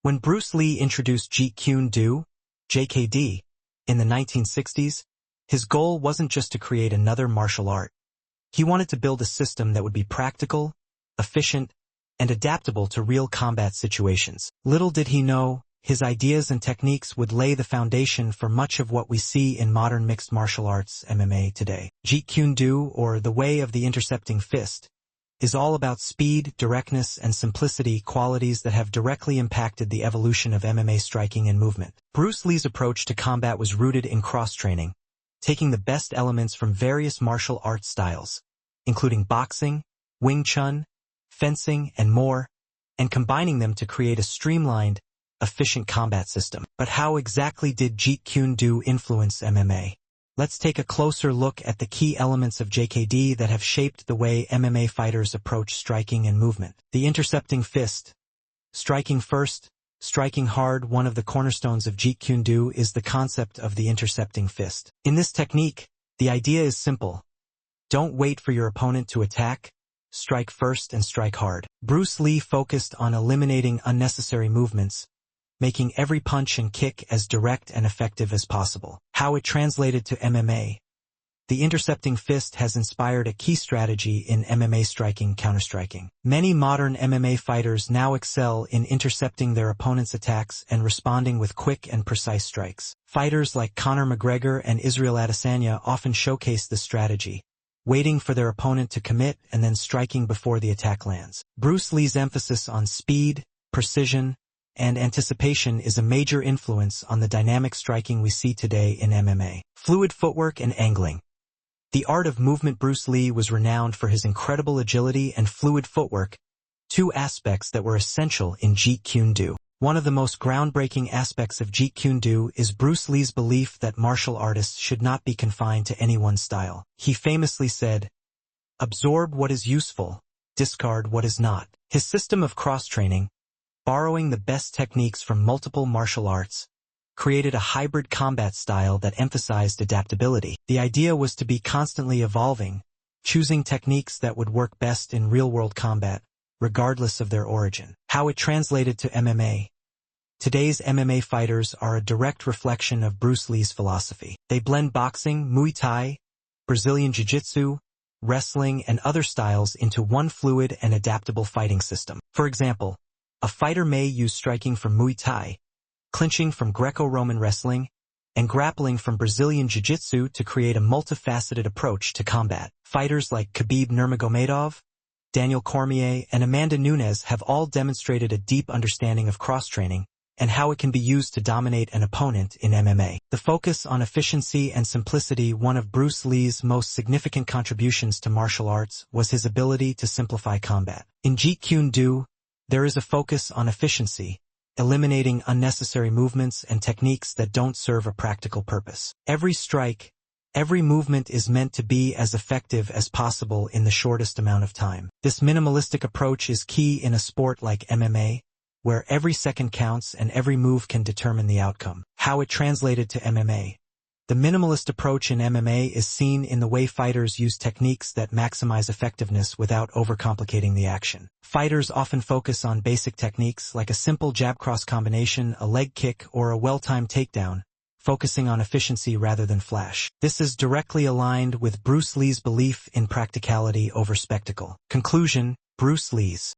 When Bruce Lee introduced Jeet Kune Do, JKD, in the 1960s, his goal wasn't just to create another martial art. He wanted to build a system that would be practical, efficient, and adaptable to real combat situations. Little did he know, his ideas and techniques would lay the foundation for much of what we see in modern mixed martial arts MMA today. Jeet Kune Do, or the way of the intercepting fist, is all about speed, directness, and simplicity, qualities that have directly impacted the evolution of MMA striking and movement. Bruce Lee's approach to combat was rooted in cross-training, taking the best elements from various martial arts styles, including boxing, Wing Chun, fencing, and more, and combining them to create a streamlined, efficient combat system. But how exactly did Jeet Kune Do influence MMA? Let's take a closer look at the key elements of JKD that have shaped the way MMA fighters approach striking and movement. The intercepting fist. Striking first, striking hard. One of the cornerstones of Jeet Kune Do is the concept of the intercepting fist. In this technique, the idea is simple. Don't wait for your opponent to attack. Strike first and strike hard. Bruce Lee focused on eliminating unnecessary movements, making every punch and kick as direct and effective as possible. How it translated to MMA. The intercepting fist has inspired a key strategy in MMA striking, counterstriking. Many modern MMA fighters now excel in intercepting their opponent's attacks and responding with quick and precise strikes. Fighters like Conor McGregor and Israel Adesanya often showcase this strategy, waiting for their opponent to commit and then striking before the attack lands. Bruce Lee's emphasis on speed, precision, and anticipation is a major influence on the dynamic striking we see today in MMA. Fluid footwork and angling. The art of movement. Bruce Lee was renowned for his incredible agility and fluid footwork, two aspects that were essential in Jeet Kune Do. One of the most groundbreaking aspects of Jeet Kune Do is Bruce Lee's belief that martial artists should not be confined to any one style. He famously said, "Absorb what is useful, discard what is not." His system of cross-training, borrowing the best techniques from multiple martial arts, created a hybrid combat style that emphasized adaptability. The idea was to be constantly evolving, choosing techniques that would work best in real-world combat, regardless of their origin. How it translated to MMA. Today's MMA fighters are a direct reflection of Bruce Lee's philosophy. They blend boxing, Muay Thai, Brazilian Jiu-Jitsu, wrestling, and other styles into one fluid and adaptable fighting system. For example, a fighter may use striking from Muay Thai, clinching from Greco-Roman wrestling, and grappling from Brazilian Jiu-Jitsu to create a multifaceted approach to combat. Fighters like Khabib Nurmagomedov, Daniel Cormier, and Amanda Nunes have all demonstrated a deep understanding of cross-training and how it can be used to dominate an opponent in MMA. The focus on efficiency and simplicity. One of Bruce Lee's most significant contributions to martial arts was his ability to simplify combat. In Jeet Kune Do, there is a focus on efficiency, eliminating unnecessary movements and techniques that don't serve a practical purpose. Every strike, every movement is meant to be as effective as possible in the shortest amount of time. This minimalistic approach is key in a sport like MMA, where every second counts and every move can determine the outcome. How it translated to MMA. The minimalist approach in MMA is seen in the way fighters use techniques that maximize effectiveness without overcomplicating the action. Fighters often focus on basic techniques like a simple jab-cross combination, a leg kick, or a well-timed takedown, focusing on efficiency rather than flash. This is directly aligned with Bruce Lee's belief in practicality over spectacle. Conclusion: Bruce Lee's